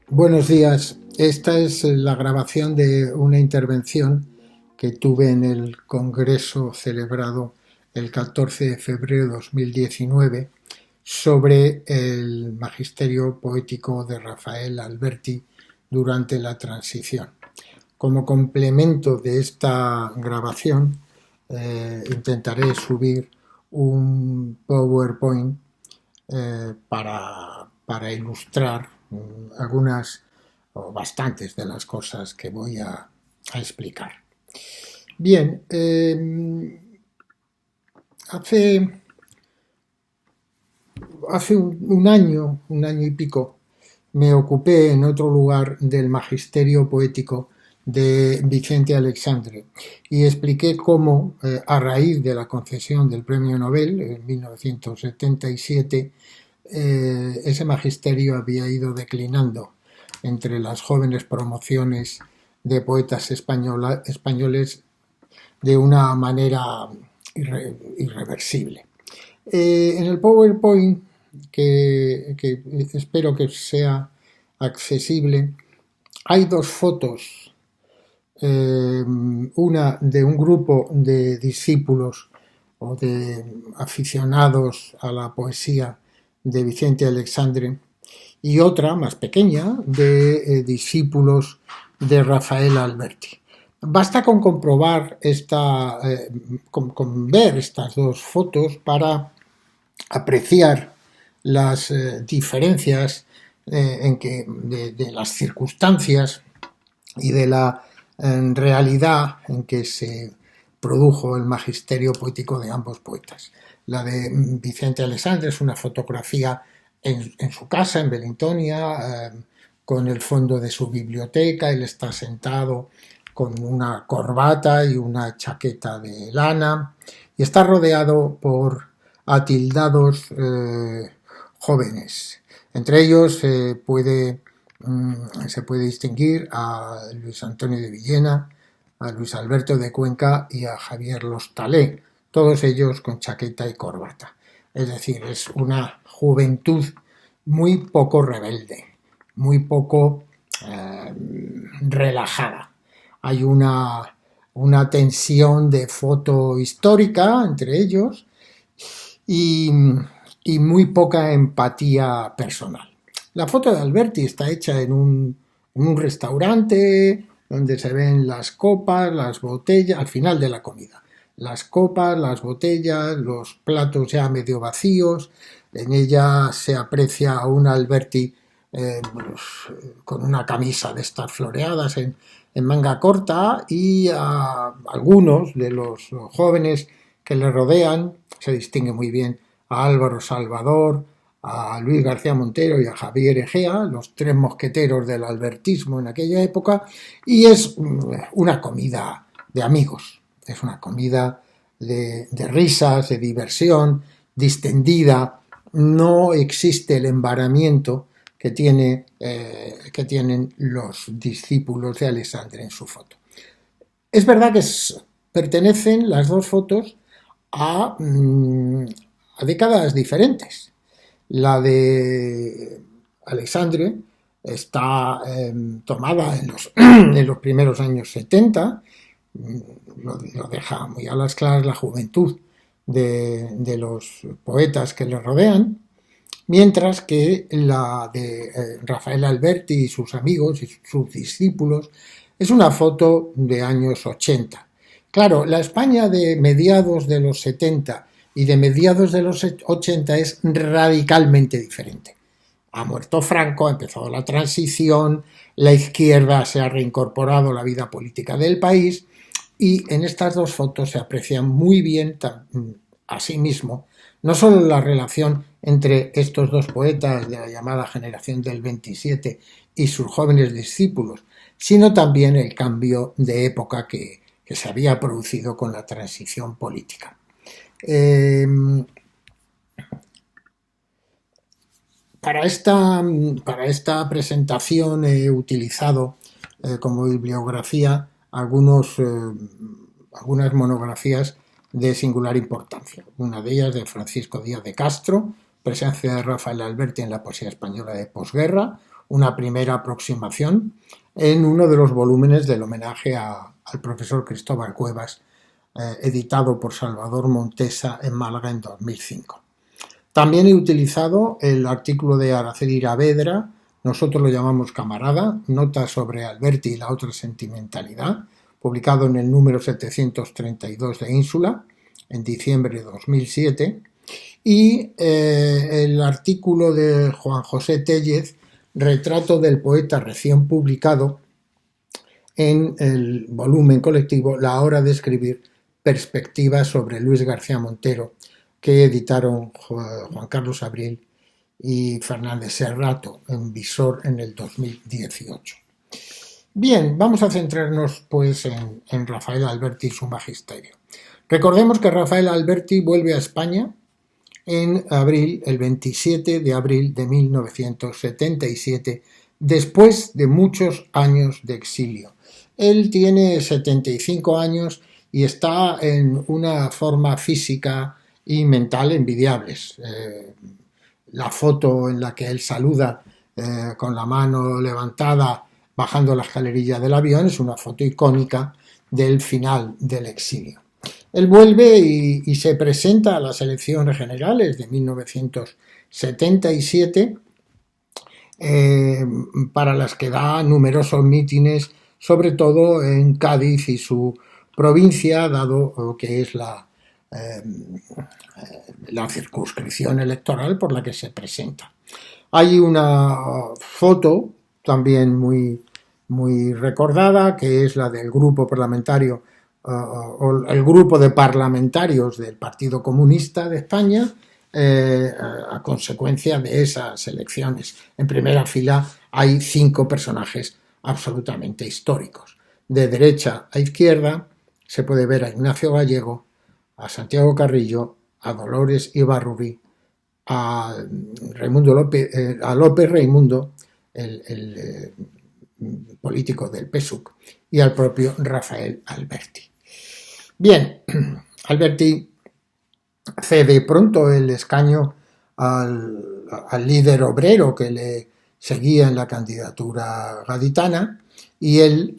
Buenos días. Esta es la grabación de una intervención que tuve en el congreso celebrado el 14 de febrero de 2019 sobre el magisterio poético de Rafael Alberti durante la transición. Como complemento de esta grabación, intentaré subir un PowerPoint para ilustrar algunas o bastantes de las cosas que voy a explicar. Bien, hace un año y pico, me ocupé en otro lugar del magisterio poético de Vicente Aleixandre y expliqué cómo, a raíz de la concesión del Premio Nobel en 1977, ese magisterio había ido declinando entre las jóvenes promociones de poetas españoles de una manera irreversible. En el PowerPoint, que espero que sea accesible, hay dos fotos, una de un grupo de discípulos o de aficionados a la poesía de Vicente Aleixandre y otra más pequeña de discípulos de Rafael Alberti. Basta con comprobar con ver estas dos fotos para apreciar las diferencias de las circunstancias y de la realidad en que se produjo el magisterio poético de ambos poetas. La de Vicente Aleixandre es una fotografía en su casa, en Belintonia, con el fondo de su biblioteca. Él está sentado con una corbata y una chaqueta de lana y está rodeado por atildados jóvenes. Entre ellos se puede distinguir a Luis Antonio de Villena, a Luis Alberto de Cuenca y a Javier Lostalé, todos ellos con chaqueta y corbata. Es decir, es una juventud muy poco rebelde, muy poco relajada. Hay una tensión de foto histórica entre ellos y muy poca empatía personal. La foto de Alberti está hecha en un restaurante donde se ven las copas, las botellas, al final de la comida. Las copas, las botellas, los platos ya medio vacíos. En ella se aprecia a un Alberti con una camisa de estas floreadas en manga corta y a algunos de los jóvenes que le rodean. Se distingue muy bien a Álvaro Salvador, a Luis García Montero y a Javier Egea, los tres mosqueteros del albertismo en aquella época, y es una comida de amigos, es una comida de risas, de diversión, distendida. No existe el embaramiento que tienen los discípulos de Aleixandre en su foto. Es verdad que pertenecen las dos fotos a décadas diferentes. La de Aleixandre está tomada en los primeros años 70, lo deja muy a las claras la juventud de los poetas que le rodean, mientras que la de Rafael Alberti y sus amigos y sus discípulos es una foto de años 80. Claro, la España de mediados de los 70 y de mediados de los 80 es radicalmente diferente. Ha muerto Franco, ha empezado la transición, la izquierda se ha reincorporado a la vida política del país y en estas dos fotos se aprecia muy bien asimismo no solo la relación entre estos dos poetas de la llamada generación del 27 y sus jóvenes discípulos, sino también el cambio de época que se había producido con la transición política. para esta presentación he utilizado como bibliografía algunas monografías de singular importancia. Una de ellas de Francisco Díaz de Castro, Presencia de Rafael Alberti en la poesía española de posguerra, una primera aproximación en uno de los volúmenes del homenaje al profesor Cristóbal Cuevas, editado por Salvador Montesa en Málaga en 2005. También he utilizado el artículo de Araceli Iravedra, nosotros lo llamamos Camarada, Notas sobre Alberti y la otra sentimentalidad, publicado en el número 732 de Ínsula, en diciembre de 2007, y el artículo de Juan José Tellez, Retrato del poeta, recién publicado en el volumen colectivo La hora de escribir, perspectivas sobre Luis García Montero, que editaron Juan Carlos Abril y Fernández Serrato en Visor en el 2018. Bien, vamos a centrarnos pues en Rafael Alberti y su magisterio. Recordemos que Rafael Alberti vuelve a España en abril, el 27 de abril de 1977, después de muchos años de exilio. Él tiene 75 años y está en una forma física y mental envidiables. La foto en la que él saluda con la mano levantada bajando la escalerilla del avión es una foto icónica del final del exilio. Él vuelve y se presenta a las elecciones generales de 1977, para las que da numerosos mítines, sobre todo en Cádiz y su provincia, dado que es la circunscripción electoral por la que se presenta. Hay una foto también muy recordada, que es la del grupo parlamentario o el grupo de parlamentarios del Partido Comunista de España a consecuencia de esas elecciones. En primera fila hay 5 personajes absolutamente históricos. De derecha a izquierda se puede ver a Ignacio Gallego, a Santiago Carrillo, a Dolores Ibarruri, a López Raimundo, el político del PSUC, y al propio Rafael Alberti. Bien, Alberti cede pronto el escaño al líder obrero que le seguía en la candidatura gaditana, y él,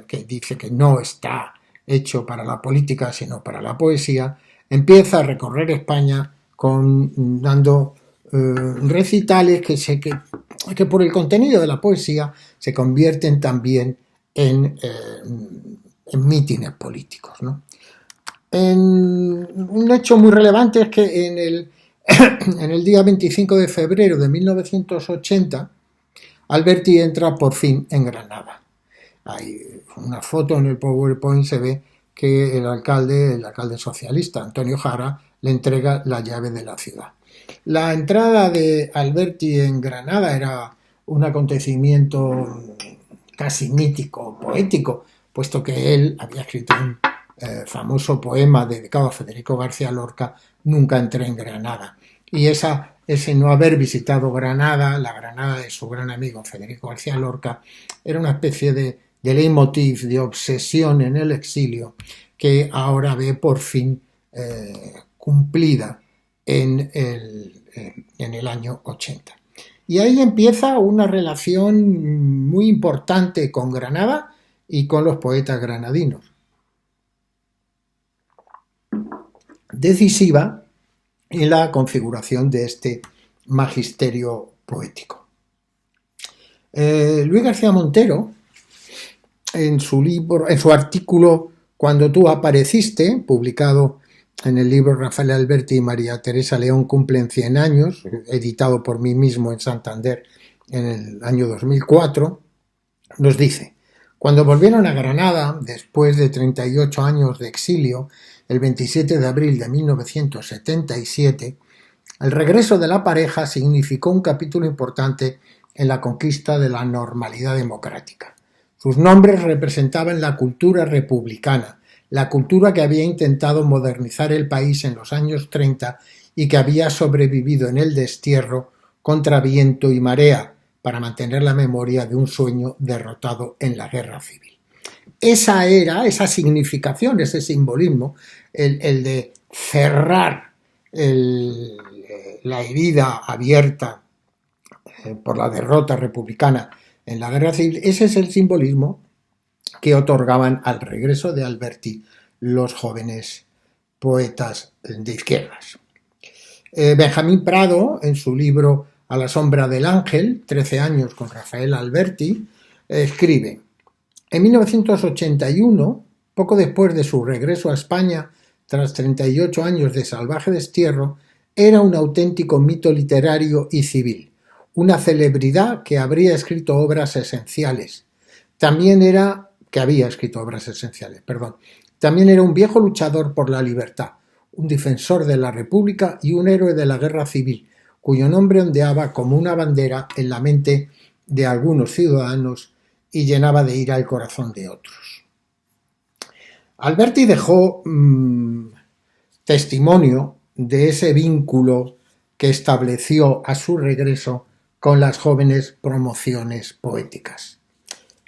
que dice que no está hecho para la política sino para la poesía, empieza a recorrer España dando recitales que por el contenido de la poesía se convierten también en mítines políticos, ¿no? Un hecho muy relevante es que en el día 25 de febrero de 1980 Alberti entra por fin en Granada. Hay una foto en el PowerPoint, se ve que el alcalde socialista Antonio Jara le entrega la llave de la ciudad. La entrada de Alberti en Granada era un acontecimiento casi mítico, poético, puesto que él había escrito un famoso poema dedicado a Federico García Lorca, Nunca entré en Granada. Y ese no haber visitado Granada, la Granada de su gran amigo Federico García Lorca, era una especie de leitmotiv, de obsesión en el exilio, que ahora ve por fin cumplida en el año 80. Y ahí empieza una relación muy importante con Granada y con los poetas granadinos. Decisiva en la configuración de este magisterio poético. Luis García Montero, en su artículo Cuando tú apareciste, publicado en el libro Rafael Alberti y María Teresa León cumplen 100 años, editado por mí mismo en Santander en el año 2004, nos dice: cuando volvieron a Granada, después de 38 años de exilio, el 27 de abril de 1977, el regreso de la pareja significó un capítulo importante en la conquista de la normalidad democrática. Sus nombres representaban la cultura republicana, la cultura que había intentado modernizar el país en los años 30 y que había sobrevivido en el destierro contra viento y marea para mantener la memoria de un sueño derrotado en la guerra civil. Esa significación, ese simbolismo, el de cerrar la herida abierta por la derrota republicana en la guerra civil, ese es el simbolismo que otorgaban al regreso de Alberti los jóvenes poetas de izquierdas. Benjamín Prado, en su libro A la sombra del ángel, 13 años con Rafael Alberti, escribe: en 1981, poco después de su regreso a España, tras 38 años de salvaje destierro, era un auténtico mito literario y civil, una celebridad que había escrito obras esenciales. También era un viejo luchador por la libertad, un defensor de la República y un héroe de la guerra civil, cuyo nombre ondeaba como una bandera en la mente de algunos ciudadanos y llenaba de ira el corazón de otros. Alberti dejó testimonio de ese vínculo que estableció a su regreso con las jóvenes promociones poéticas.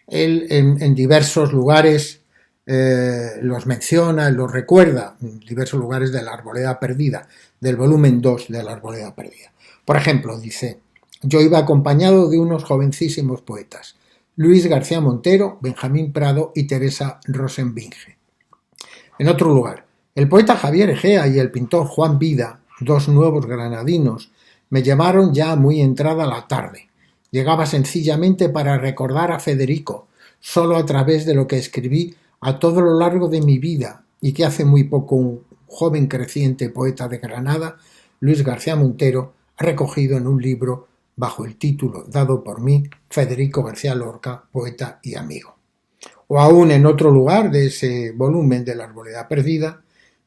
Él en diversos lugares los menciona, los recuerda, en diversos lugares de La Arboleda Perdida, del volumen 2 de La Arboleda Perdida. Por ejemplo, dice: yo iba acompañado de unos jovencísimos poetas, Luis García Montero, Benjamín Prado y Teresa Rosenbinge. En otro lugar, el poeta Javier Egea y el pintor Juan Vida, dos nuevos granadinos, me llamaron ya muy entrada la tarde. Llegaba sencillamente para recordar a Federico, solo a través de lo que escribí a todo lo largo de mi vida y que hace muy poco un joven creciente poeta de Granada, Luis García Montero, ha recogido en un libro bajo el título dado por mí, Federico García Lorca, poeta y amigo. O aún en otro lugar de ese volumen de La Arboleda Perdida,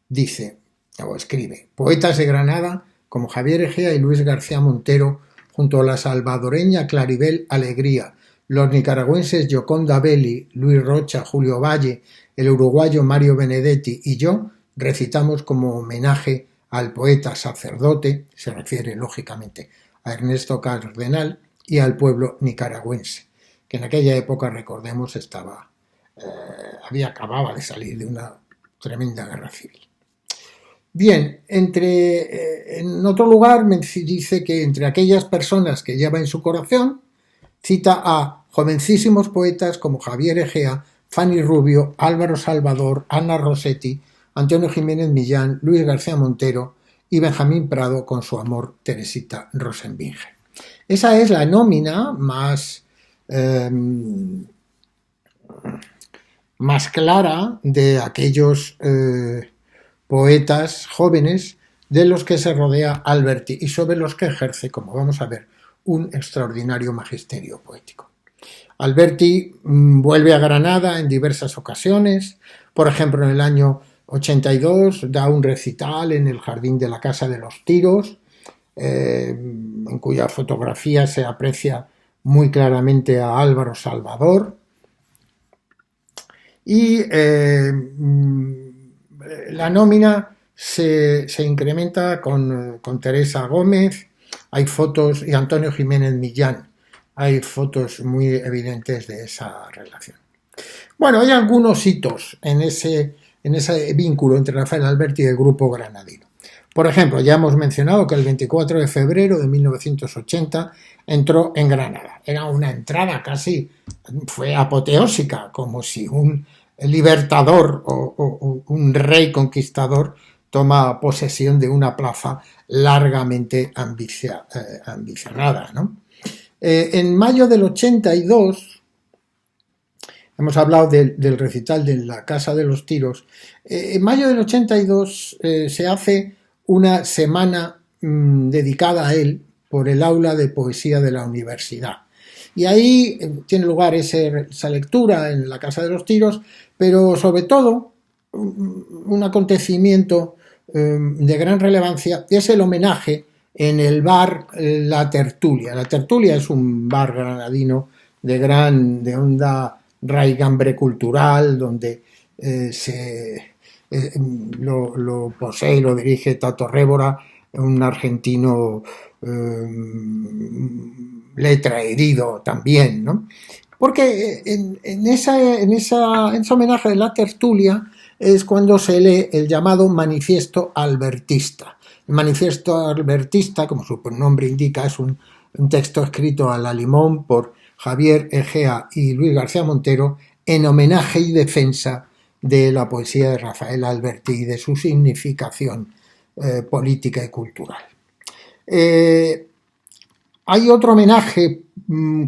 dice o escribe: poetas de Granada como Javier Egea y Luis García Montero, junto a la salvadoreña Claribel Alegría, los nicaragüenses Gioconda Belli, Luis Rocha, Julio Valle, el uruguayo Mario Benedetti y yo, recitamos como homenaje al poeta sacerdote, se refiere lógicamente a Ernesto Cardenal, y al pueblo nicaragüense, que en aquella época, recordemos, acababa de salir de una tremenda guerra civil. Bien, en otro lugar dice que entre aquellas personas que lleva en su corazón, cita a jovencísimos poetas como Javier Egea, Fanny Rubio, Álvaro Salvador, Ana Rossetti, Antonio Jiménez Millán, Luis García Montero y Benjamín Prado con su amor Teresita Rosenbinge. Esa es la nómina más clara de aquellos poetas jóvenes de los que se rodea Alberti y sobre los que ejerce, como vamos a ver, un extraordinario magisterio poético. Alberti vuelve a Granada en diversas ocasiones, por ejemplo en el año 82 da un recital en el jardín de la Casa de los Tiros, en cuya fotografía se aprecia muy claramente a Álvaro Salvador, y la nómina se incrementa con Teresa Gómez, hay fotos, y Antonio Jiménez Millán, hay fotos muy evidentes de esa relación. Bueno, hay algunos hitos en ese vínculo entre Rafael Alberti y el grupo granadino. Por ejemplo, ya hemos mencionado que el 24 de febrero de 1980 entró en Granada. Era una entrada casi, fue apoteósica, como si un libertador o un rey conquistador toma posesión de una plaza largamente ambicionada, ¿no? En mayo del 82, hemos hablado del recital de la Casa de los Tiros, en mayo del 82 se hace una semana dedicada a él por el aula de poesía de la universidad. Y ahí tiene lugar esa lectura en la Casa de los Tiros, pero sobre todo un acontecimiento de gran relevancia es el homenaje en el bar La Tertulia. La Tertulia es un bar granadino de honda raigambre cultural, donde lo posee y lo dirige Tato Révora, un argentino letra herido también, ¿no? Porque en ese homenaje de la tertulia es cuando se lee el llamado Manifiesto Albertista. El Manifiesto Albertista, como su nombre indica, es un texto escrito a la limón por Javier Egea y Luis García Montero en homenaje y defensa de la poesía de Rafael Alberti y de su significación política y cultural. Hay otro homenaje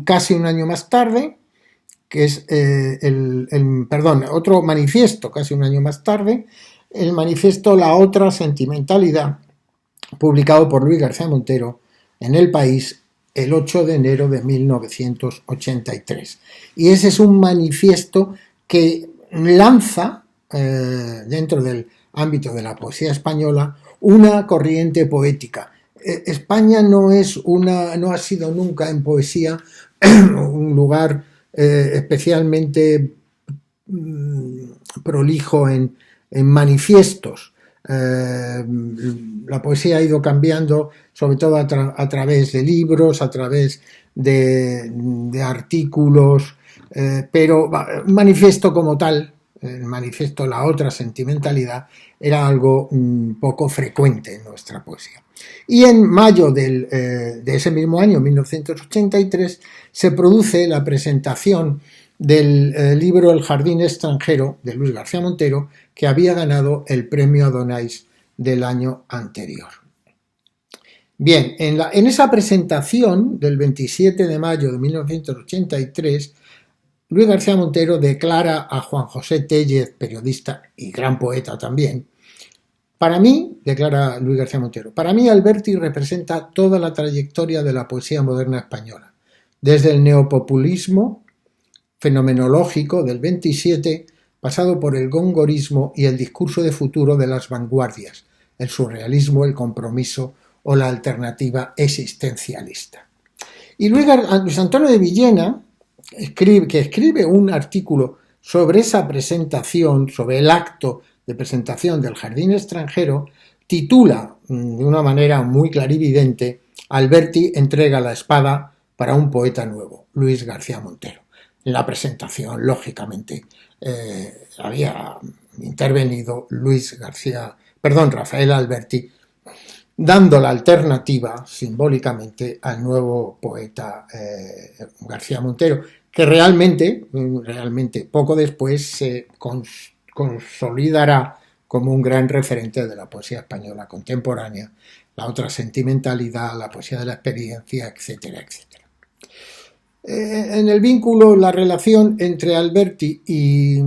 casi un año más tarde, que es otro manifiesto casi un año más tarde, el manifiesto La Otra Sentimentalidad, publicado por Luis García Montero en El País el 8 de enero de 1983. Y ese es un manifiesto que lanza, dentro del ámbito de la poesía española, una corriente poética. España no ha sido nunca en poesía un lugar especialmente prolijo en manifiestos. La poesía ha ido cambiando, sobre todo a través de libros, a través de artículos, pero un manifiesto como tal, el manifiesto La Otra Sentimentalidad, era algo poco frecuente en nuestra poesía. Y en mayo de ese mismo año, 1983, se produce la presentación del libro El Jardín Extranjero, de Luis García Montero, que había ganado el premio Adonais del año anterior. Bien, en esa presentación del 27 de mayo de 1983, Luis García Montero declara a Juan José Tellez, periodista y gran poeta también: para mí, declara Luis García Montero, para mí Alberti representa toda la trayectoria de la poesía moderna española, desde el neopopulismo fenomenológico del 27, pasado por el gongorismo y el discurso de futuro de las vanguardias, el surrealismo, el compromiso o la alternativa existencialista. Y Luis Antonio de Villena, que escribe un artículo sobre esa presentación, sobre el acto de presentación del Jardín Extranjero, titula de una manera muy clarividente: Alberti entrega la espada para un poeta nuevo, Luis García Montero. En la presentación, lógicamente, había intervenido Rafael Alberti, dando la alternativa simbólicamente al nuevo poeta García Montero, que realmente poco después se consolidará como un gran referente de la poesía española contemporánea, La Otra Sentimentalidad, la poesía de la experiencia, etcétera, etcétera. En el vínculo, la relación entre Alberti y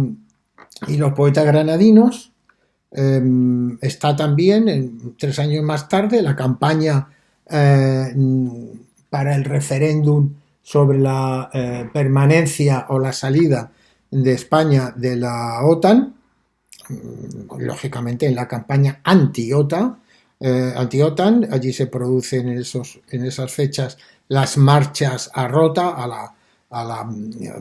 los poetas granadinos, está también, 3 años más tarde, la campaña para el referéndum sobre la permanencia o la salida de España de la OTAN, lógicamente en la campaña anti-OTAN. Allí se producen en esas fechas las marchas a Rota, a la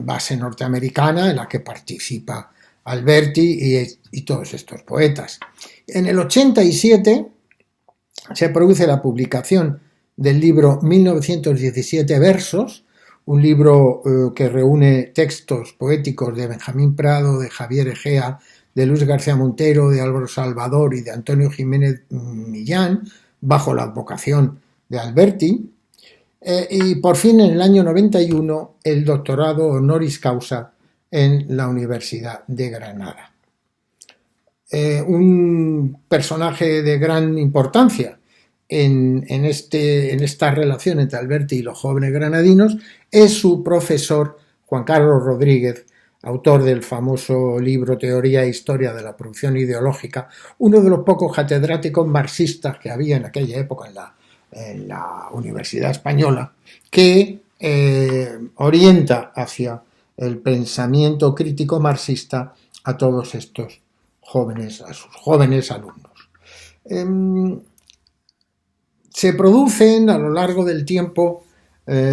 base norteamericana en la que participa Alberti y todos estos poetas. En el 87 se produce la publicación del libro 1917 Versos, un libro que reúne textos poéticos de Benjamín Prado, de Javier Egea, de Luis García Montero, de Álvaro Salvador y de Antonio Jiménez Millán, bajo la advocación de Alberti. Y por fin, en el año 91, el doctorado honoris causa en la Universidad de Granada. Un personaje de gran importancia en esta relación entre Alberti y los jóvenes granadinos es su profesor Juan Carlos Rodríguez, autor del famoso libro Teoría e Historia de la Producción Ideológica, uno de los pocos catedráticos marxistas que había en aquella época en la Universidad Española, que orienta hacia el pensamiento crítico marxista a todos estos a sus jóvenes alumnos. Se producen a lo largo del tiempo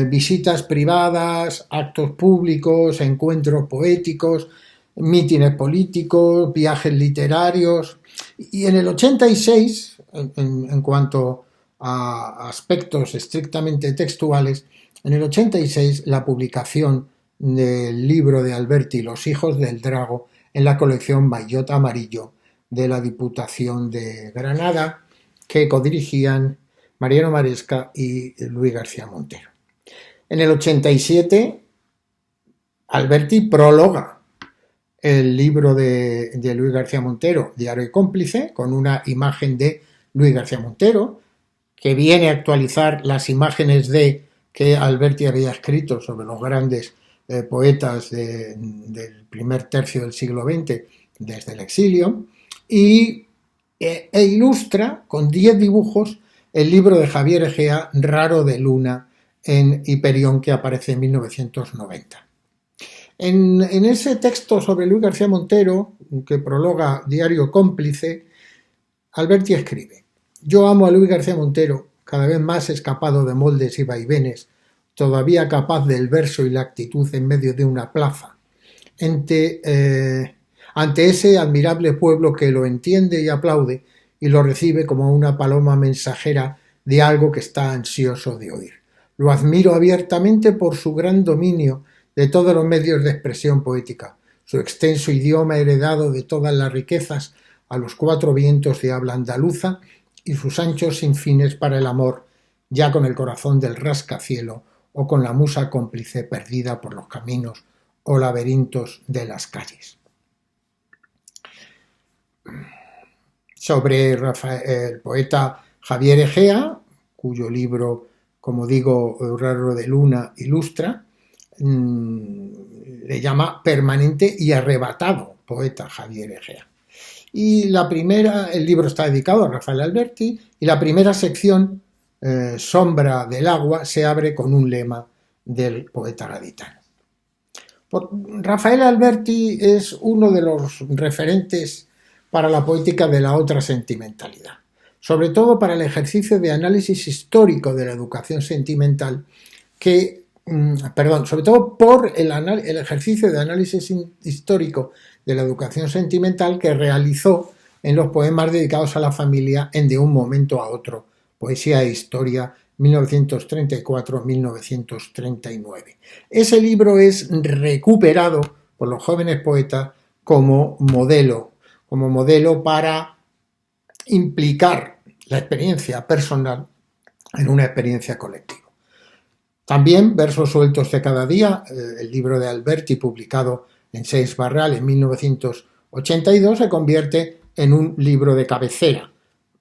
visitas privadas, actos públicos, encuentros poéticos, mítines políticos, viajes literarios. Y en el 86, en cuanto a aspectos estrictamente textuales, en el 86 la publicación del libro de Alberti, Los hijos del Drago, en la colección Maillot Amarillo de la Diputación de Granada, que codirigían Mariano Maresca y Luis García Montero. En el 87, Alberti prologa el libro de Luis García Montero, Diario y cómplice, con una imagen de Luis García Montero, que viene a actualizar las imágenes que Alberti había escrito sobre los grandes poetas del primer tercio del siglo XX desde el exilio, e ilustra con 10 dibujos el libro de Javier Egea, Raro de Luna, en Hiperión, que aparece en 1990. En ese texto sobre Luis García Montero, que prologa Diario cómplice, Alberti escribe: yo amo a Luis García Montero, cada vez más escapado de moldes y vaivenes, todavía capaz del verso y la actitud en medio de una plaza, ante ese admirable pueblo que lo entiende y aplaude y lo recibe como una paloma mensajera de algo que está ansioso de oír. Lo admiro abiertamente por su gran dominio de todos los medios de expresión poética, su extenso idioma heredado de todas las riquezas a los 4 vientos de habla andaluza y sus anchos sinfines para el amor, ya con el corazón del rascacielo o con la musa cómplice perdida por los caminos o laberintos de las calles. Sobre el poeta Javier Egea, cuyo libro, como digo, Raro de Luna ilustra, le llama permanente y arrebatado poeta Javier Egea. Y el libro está dedicado a Rafael Alberti, y la primera sección, Sombra del agua, se abre con un lema del poeta gaditano. Rafael Alberti es uno de los referentes para la poética de la otra sentimentalidad, sobre todo para el ejercicio de análisis histórico de la educación sentimental sobre todo por el ejercicio de análisis histórico de la educación sentimental que realizó en los poemas dedicados a la familia en De un momento a otro, Poesía e Historia, 1934-1939. Ese libro es recuperado por los jóvenes poetas como modelo para implicar la experiencia personal en una experiencia colectiva. También Versos sueltos de cada día, el libro de Alberti publicado en Seix Barral en 1982, se convierte en un libro de cabecera.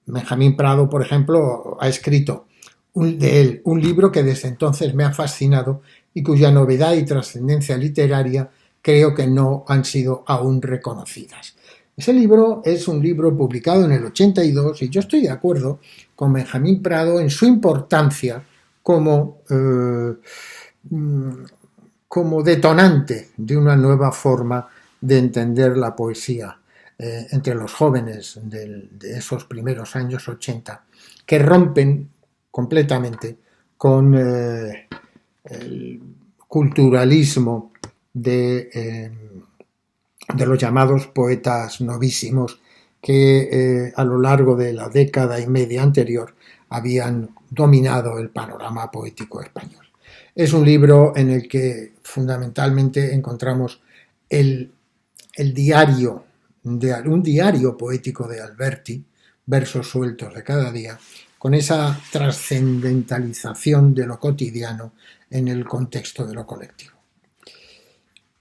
Benjamín Prado, por ejemplo, ha escrito de él un libro que desde entonces me ha fascinado y cuya novedad y trascendencia literaria creo que no han sido aún reconocidas. Ese libro es un libro publicado en el 82 y yo estoy de acuerdo con Benjamín Prado en su importancia como detonante de una nueva forma de entender la poesía entre los jóvenes de esos primeros años 80, que rompen completamente con el culturalismo de los llamados poetas novísimos que a lo largo de la década y media anterior habían dominado el panorama poético español. Es un libro en el que fundamentalmente encontramos un diario poético de Alberti, Versos sueltos de cada día, con esa trascendentalización de lo cotidiano en el contexto de lo colectivo.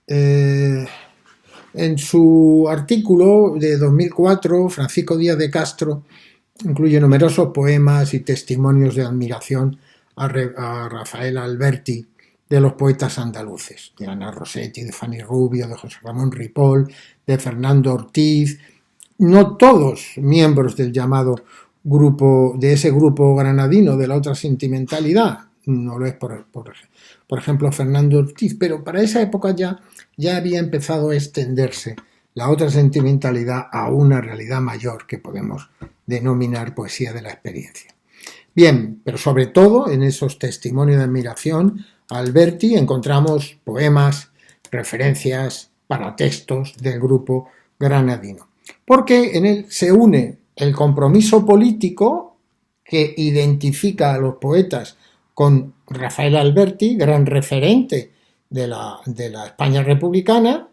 En su artículo de 2004, Francisco Díaz de Castro incluye numerosos poemas y testimonios de admiración a Rafael Alberti de los poetas andaluces, de Ana Rossetti, de Fanny Rubio, de José Ramón Ripoll, de Fernando Ortiz, no todos miembros del llamado grupo, de ese grupo granadino de la otra sentimentalidad, no lo es por ejemplo Fernando Ortiz, pero para esa época ya había empezado a extenderse la otra sentimentalidad a una realidad mayor que podemos denominar poesía de la experiencia. Bien, pero sobre todo en esos testimonios de admiración a Alberti encontramos poemas, referencias, paratextos del grupo granadino, porque en él se une el compromiso político que identifica a los poetas con Rafael Alberti, gran referente de la España republicana,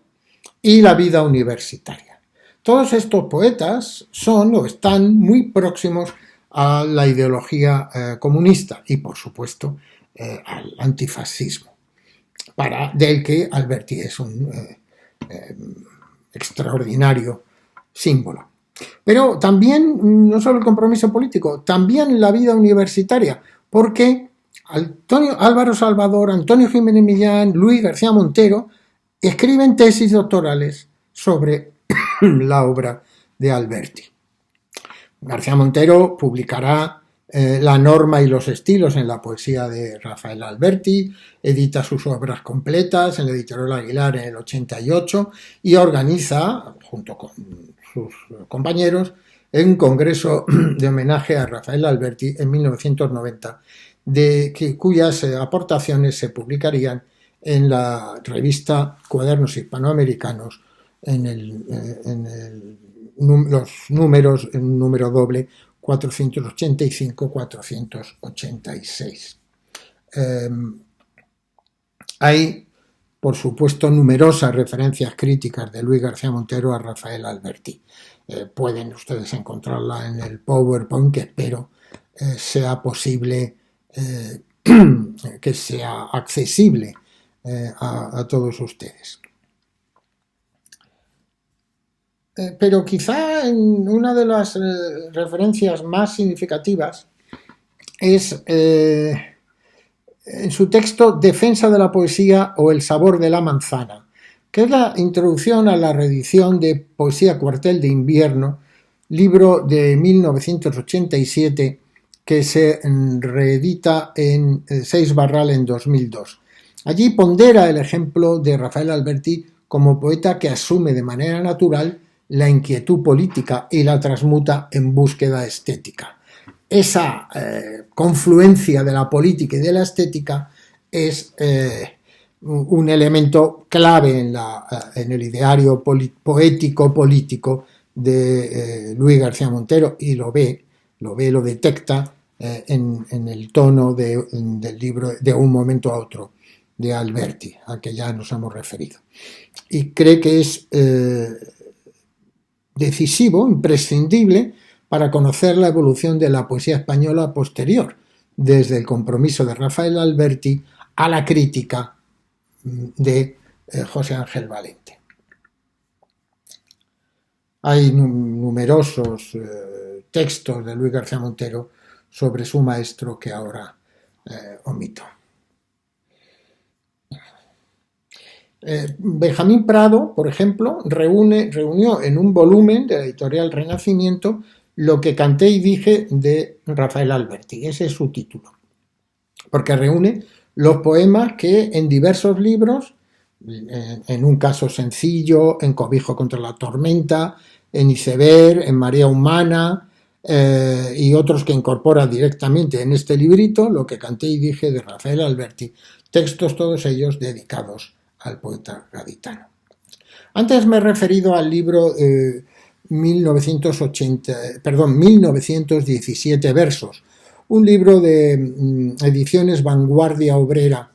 y la vida universitaria. Todos estos poetas son o están muy próximos a la ideología comunista y, por supuesto, al antifascismo, del que Alberti es un extraordinario símbolo. Pero también, no solo el compromiso político, también la vida universitaria, porque Álvaro Salvador, Antonio Jiménez Millán, Luis García Montero escriben tesis doctorales sobre la obra de Alberti. García Montero publicará La norma y los estilos en la poesía de Rafael Alberti, edita sus obras completas en la editorial Aguilar en el 88 y organiza, junto con sus compañeros, un congreso de homenaje a Rafael Alberti en 1990, cuyas aportaciones se publicarían en la revista Cuadernos Hispanoamericanos los números en número doble 485-486. Hay, por supuesto, numerosas referencias críticas de Luis García Montero a Rafael Alberti. Pueden ustedes encontrarla en el PowerPoint, que espero sea posible, que sea accesible a todos ustedes. Pero quizá una de las referencias más significativas es en su texto Defensa de la poesía o el sabor de la manzana, que es la introducción a la reedición de Poesía Cuartel de Invierno, libro de 1987 que se reedita en Seix Barral en 2002. Allí pondera el ejemplo de Rafael Alberti como poeta que asume de manera natural la inquietud política y la transmuta en búsqueda estética. Esa confluencia de la política y de la estética es un elemento clave en el ideario poético-político de Luis García Montero, y lo detecta en el tono del libro De un momento a otro, de Alberti, al que ya nos hemos referido. Y cree que es decisivo, imprescindible, para conocer la evolución de la poesía española posterior, desde el compromiso de Rafael Alberti a la crítica de José Ángel Valente. Hay numerosos textos de Luis García Montero sobre su maestro que ahora omito. Benjamín Prado, por ejemplo, reunió en un volumen de la editorial Renacimiento Lo que canté y dije de Rafael Alberti. Ese es su título, porque reúne los poemas que en diversos libros, en un caso sencillo, en Cobijo contra la tormenta, en Iceberg, en Marea Humana, y otros que incorpora directamente en este librito, Lo que canté y dije de Rafael Alberti, textos todos ellos dedicados al poeta gaditano. Antes me he referido al libro 1917 versos, un libro de ediciones Vanguardia Obrera,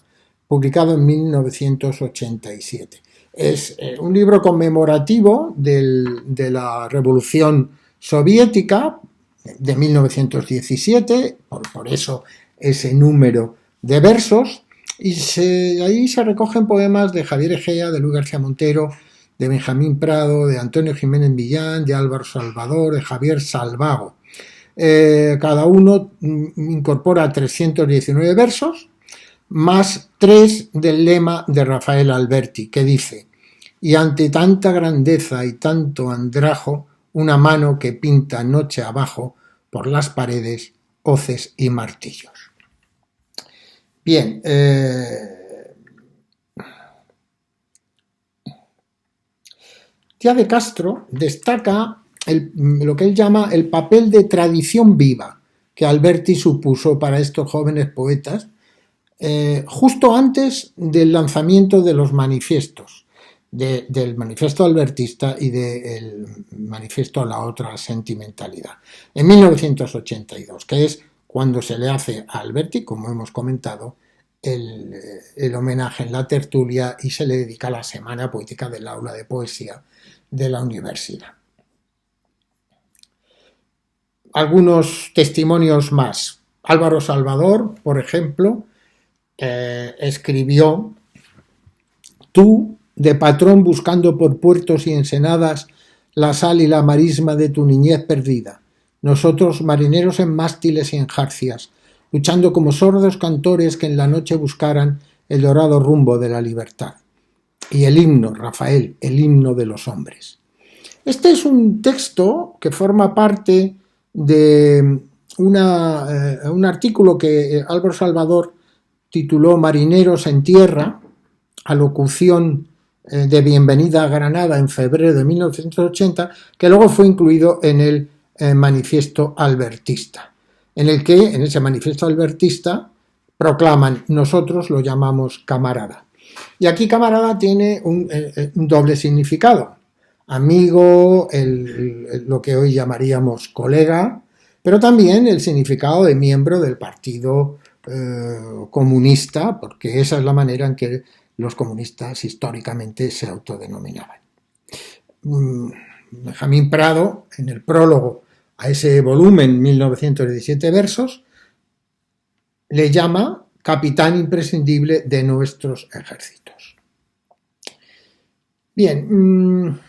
publicado en 1987. Es un libro conmemorativo de la Revolución Soviética de 1917, por eso ese número de versos, y ahí se recogen poemas de Javier Egea, de Luis García Montero, de Benjamín Prado, de Antonio Jiménez Millán, de Álvaro Salvador, de Javier Salvago. Cada uno incorpora 319 versos, más 3 del lema de Rafael Alberti, que dice: y ante tanta grandeza y tanto andrajo, una mano que pinta noche abajo por las paredes, hoces y martillos. Bien, Díaz de Castro destaca lo que él llama el papel de tradición viva que Alberti supuso para estos jóvenes poetas justo antes del lanzamiento de los manifiestos, del manifiesto albertista y del manifiesto La otra sentimentalidad, en 1982, que es cuando se le hace a Alberti, como hemos comentado, el homenaje en la tertulia y se le dedica la Semana Poética del Aula de Poesía de la Universidad. Algunos testimonios más. Álvaro Salvador, por ejemplo, escribió: tú, de patrón buscando por puertos y ensenadas la sal y la marisma de tu niñez perdida, nosotros marineros en mástiles y en jarcias, luchando como sordos cantores que en la noche buscaran el dorado rumbo de la libertad. Y el himno, Rafael, el himno de los hombres. Este es un texto que forma parte de un artículo que Álvaro Salvador tituló Marineros en tierra, alocución de bienvenida a Granada en febrero de 1980, que luego fue incluido en el manifiesto albertista, en ese manifiesto albertista proclaman: nosotros lo llamamos camarada. Y aquí camarada tiene un doble significado: amigo, lo que hoy llamaríamos colega, pero también el significado de miembro del partido comunista, porque esa es la manera en que los comunistas históricamente se autodenominaban. Benjamín Prado, en el prólogo a ese volumen, 1917 versos, le llama capitán imprescindible de nuestros ejércitos. Bien,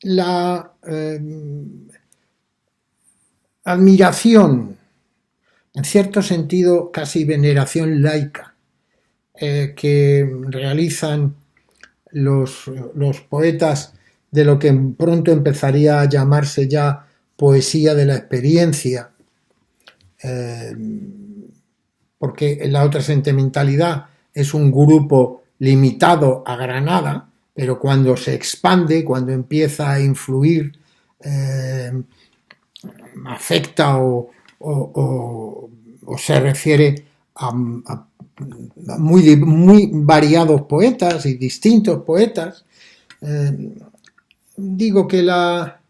la admiración, en cierto sentido casi veneración laica, que realizan los poetas de lo que pronto empezaría a llamarse ya poesía de la experiencia, porque la otra sentimentalidad es un grupo limitado a Granada, pero cuando se expande, cuando empieza a influir, afecta o se refiere a muy variados poetas y distintos poetas. Digo que la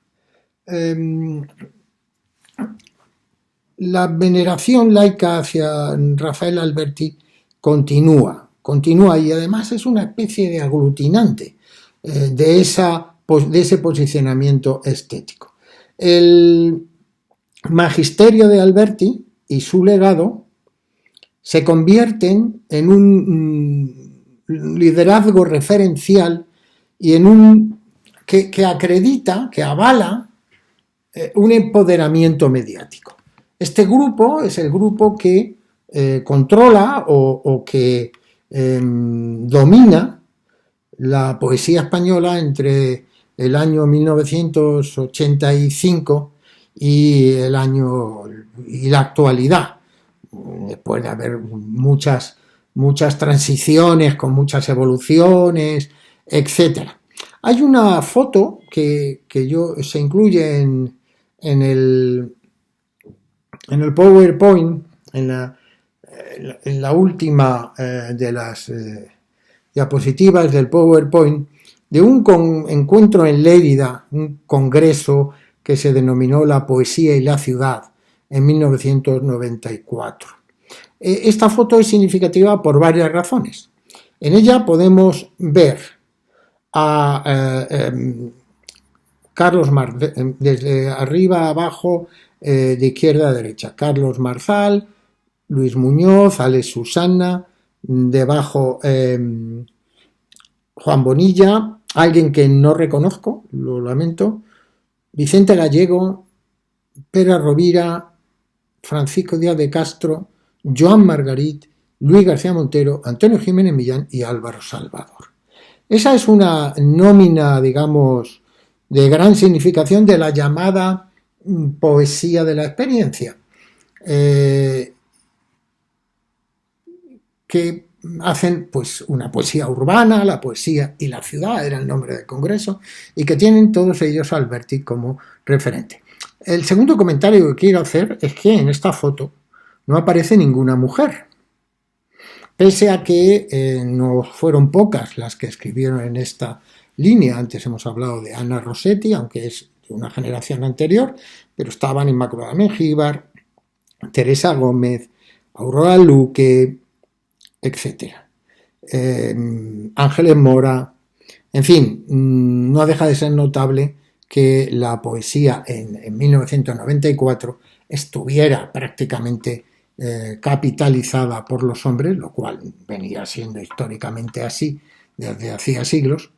veneración laica hacia Rafael Alberti continúa y además es una especie de aglutinante de ese posicionamiento estético. El magisterio de Alberti y su legado se convierten en un liderazgo referencial y en un que acredita, que avala un empoderamiento mediático. Este grupo es el grupo que controla o que domina la poesía española entre el año 1985 y la actualidad. Después de haber muchas transiciones, con muchas evoluciones, etc. Hay una foto que se incluye en el PowerPoint, en la última de las diapositivas del PowerPoint, de un encuentro en Lérida, un congreso que se denominó La Poesía y la Ciudad, en 1994. Esta foto es significativa por varias razones. En ella podemos ver a Carlos Marzal, desde arriba a abajo, de izquierda a derecha, Carlos Marzal, Luis Muñoz, Alex Susana, debajo Juan Bonilla, alguien que no reconozco, lo lamento, Vicente Gallego, Pere Rovira, Francisco Díaz de Castro, Joan Margarit, Luis García Montero, Antonio Jiménez Millán y Álvaro Salvador. Esa es una nómina, digamos, de gran significación de la llamada poesía de la experiencia, que hacen pues una poesía urbana, la poesía y la ciudad era el nombre del congreso, y que tienen todos ellos a Alberti como referente. El segundo comentario que quiero hacer es que en esta foto no aparece ninguna mujer. pese a que no fueron pocas las que escribieron en esta línea. Antes hemos hablado de Ana Rossetti, aunque es de una generación anterior, pero estaban Inmaculada Mengíbar, Teresa Gómez, Aurora Luque, etc. Ángeles Mora, en fin, no deja de ser notable que la poesía en 1994 estuviera prácticamente capitalizada por los hombres, lo cual venía siendo históricamente así desde hacía siglos,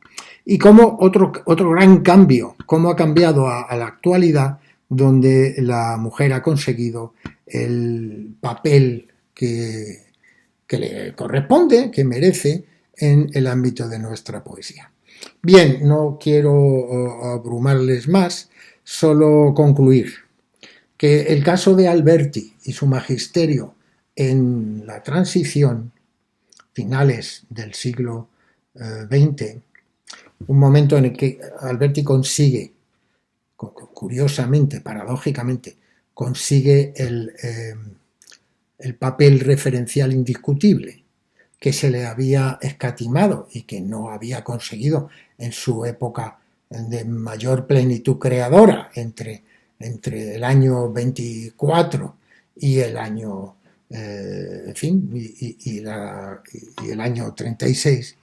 y como otro gran cambio, cómo ha cambiado a la actualidad, donde la mujer ha conseguido el papel que le corresponde, que merece en el ámbito de nuestra poesía. Bien, no quiero abrumarles más, solo concluir que el caso de Alberti y su magisterio en la transición, finales del siglo XX, un momento en el que Alberti consigue, curiosamente, paradójicamente, consigue el papel referencial indiscutible que se le había escatimado y que no había conseguido en su época de mayor plenitud creadora entre el año 24 y el año en fin, y el año 36,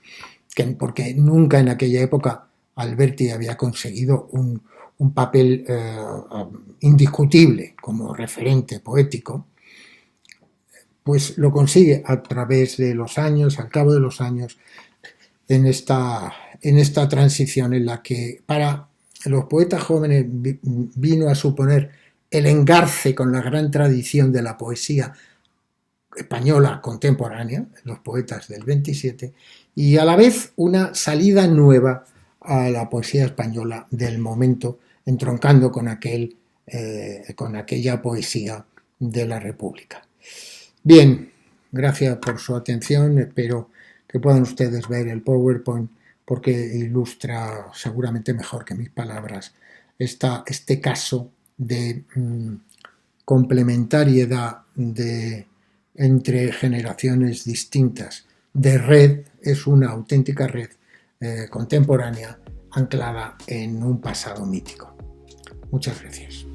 porque nunca en aquella época Alberti había conseguido un papel indiscutible como referente poético, pues lo consigue a través de los años, al cabo de los años, en esta transición en la que para los poetas jóvenes vino a suponer el engarce con la gran tradición de la poesía española contemporánea, los poetas del 27, y a la vez una salida nueva a la poesía española del momento, entroncando con aquella poesía de la República. Bien, gracias por su atención, espero que puedan ustedes ver el PowerPoint porque ilustra seguramente mejor que mis palabras este caso de complementariedad entre generaciones distintas, de red, es una auténtica red contemporánea anclada en un pasado mítico. Muchas gracias.